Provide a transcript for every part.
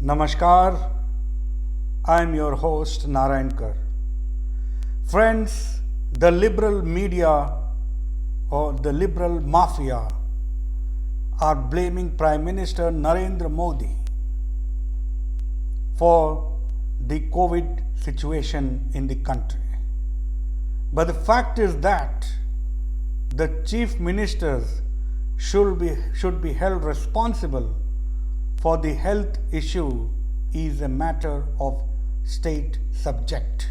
Namaskar, I am your host Narayankar. Friends, the liberal media or the liberal mafia are blaming Prime Minister Narendra Modi for the COVID situation in the country. But the fact is that the chief ministers should be held responsible for the health issue is a matter of state subject.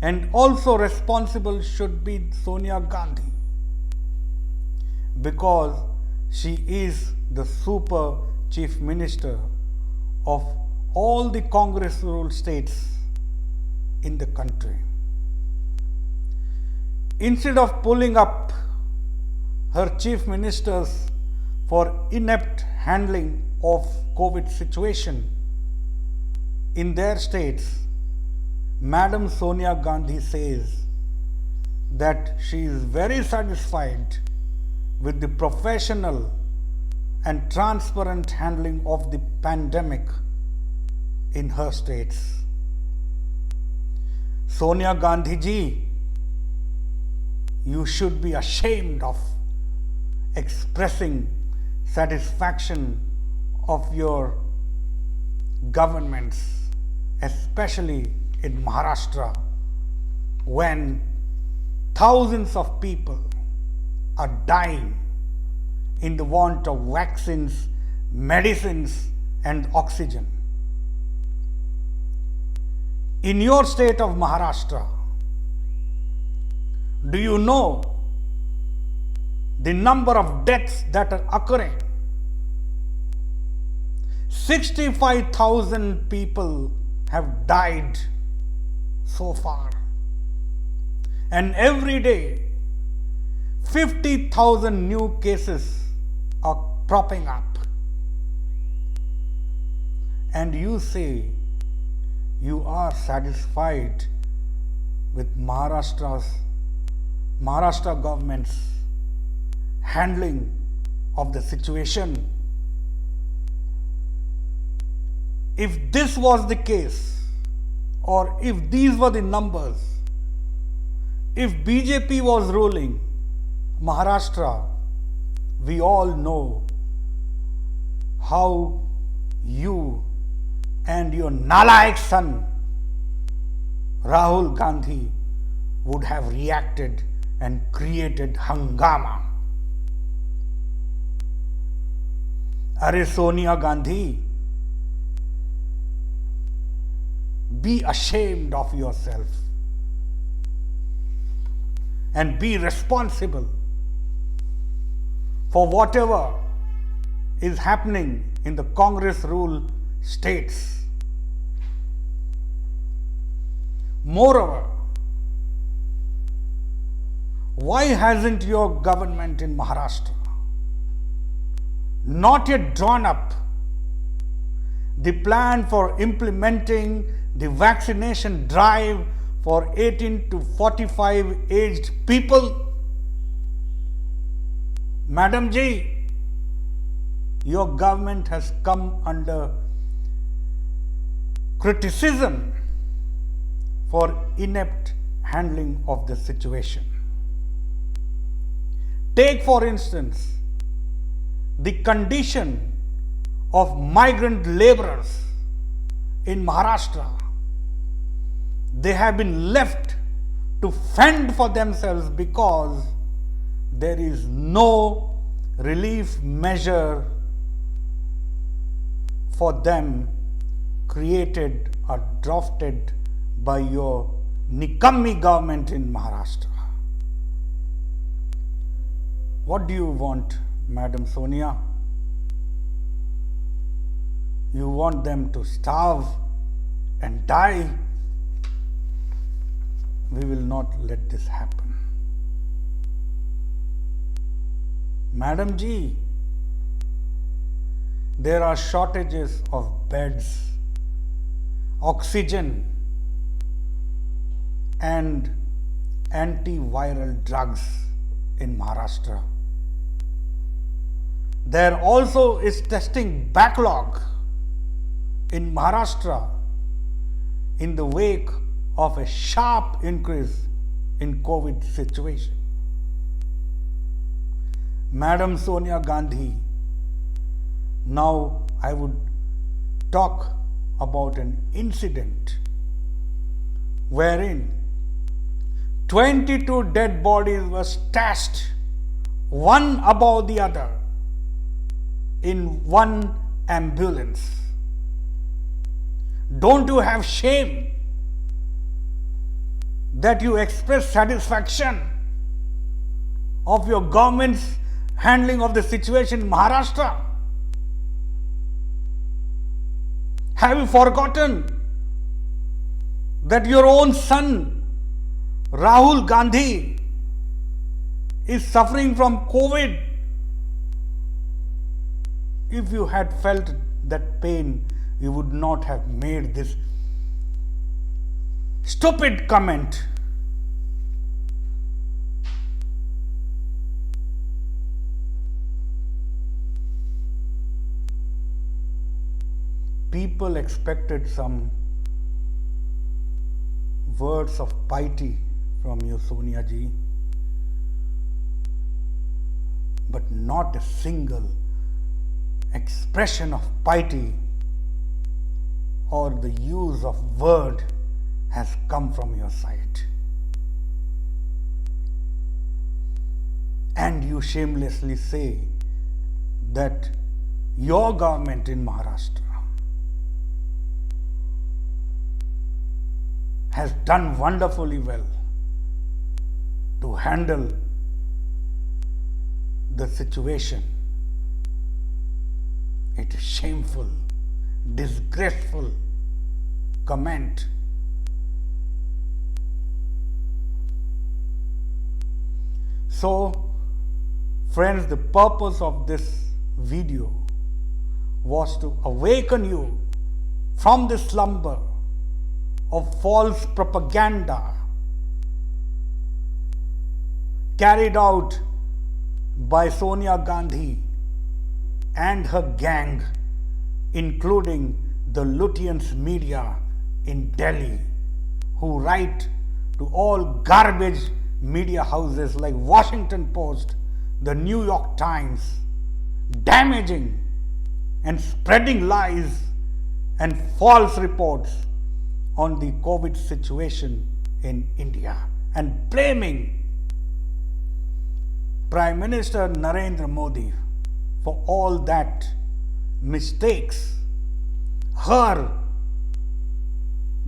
And also responsible should be Sonia Gandhi because she is the super chief minister of all the Congress-ruled states in the country. Instead of pulling up her chief ministers for inept handling of COVID situation in their states, Madam Sonia Gandhi says that she is very satisfied with the professional and transparent handling of the pandemic in her states. Sonia Gandhi ji, you should be ashamed of expressing satisfaction of your governments, especially in Maharashtra, when thousands of people are dying in the want of vaccines, medicines, and oxygen. In your state of Maharashtra, do you know the number of deaths that are occurring? 65,000 people have died so far. And every day, 50,000 new cases are propping up. And you say you are satisfied with Maharashtra government's handling of the situation. If this was the case, or if these were the numbers, if BJP was ruling Maharashtra, we all know how you and your nalayak son Rahul Gandhi would have reacted and created hangama. Are Sonia Gandhi, be ashamed of yourself and be responsible for whatever is happening in the Congress-ruled states. Moreover, why hasn't your government in Maharashtra not yet drawn up the plan for implementing the vaccination drive for 18 to 45 aged people? Madam ji, your government has come under criticism for inept handling of the situation. Take for instance the condition of migrant laborers in Maharashtra. They have been left to fend for themselves because there is no relief measure for them created or drafted by your Nikammi government in Maharashtra. What do you want, Madam Sonia? You want them to starve and die? We will not let this happen. Madam ji, there are shortages of beds, oxygen, and antiviral drugs in Maharashtra. There also is testing backlog in Maharashtra in the wake of a sharp increase in COVID situation. Madam Sonia Gandhi, now I would talk about an incident wherein 22 dead bodies were stashed one above the other in one ambulance. Don't you have shame that you express satisfaction of your government's handling of the situation in Maharashtra? Have you forgotten that your own son, Rahul Gandhi, is suffering from COVID? If you had felt that pain, you would not have made this stupid comment. People expected some words of piety from you, Sonia ji, but not a single expression of piety or the use of word has come from your side. And you shamelessly say that your government in Maharashtra has done wonderfully well to handle the situation. It is shameful, disgraceful comment. So, friends, the purpose of this video was to awaken you from the slumber of false propaganda carried out by Sonia Gandhi and her gang, including the Lutyens media in Delhi, who write to all garbage media houses like Washington Post, the New York Times, damaging and spreading lies and false reports on the COVID situation in India and blaming Prime Minister Narendra Modi for all that mistakes her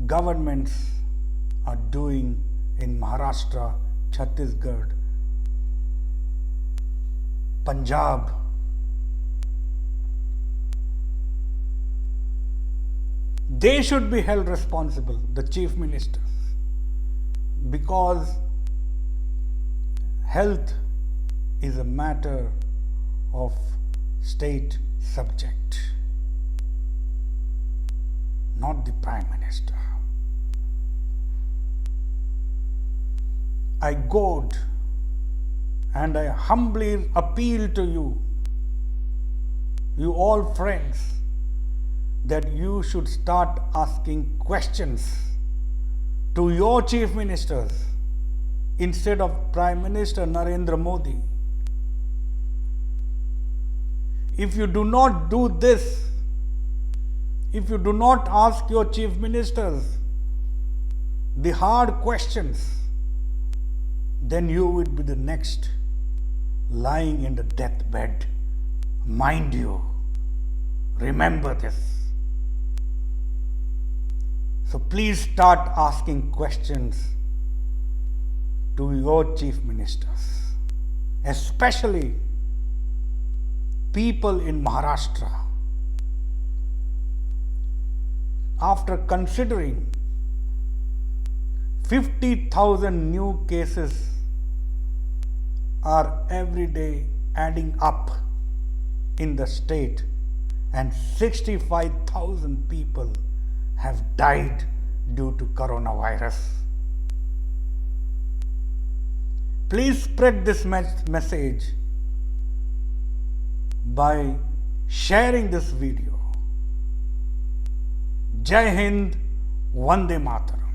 governments are doing in Maharashtra, Chhattisgarh, Punjab. They should be held responsible, the chief ministers, because health is a matter of state subject, not the Prime Minister. I goad and I humbly appeal to you, you all friends, that you should start asking questions to your chief ministers instead of Prime Minister Narendra Modi. If you do not do this, if you do not ask your chief ministers the hard questions, then you will be the next lying in the deathbed. Mind you, remember this. So please start asking questions to your chief ministers, especially people in Maharashtra. After considering 50,000 new cases are every day adding up in the state and 65,000 people have died due to coronavirus. Please spread this message by sharing this video Jai Hind, Vande Mataram.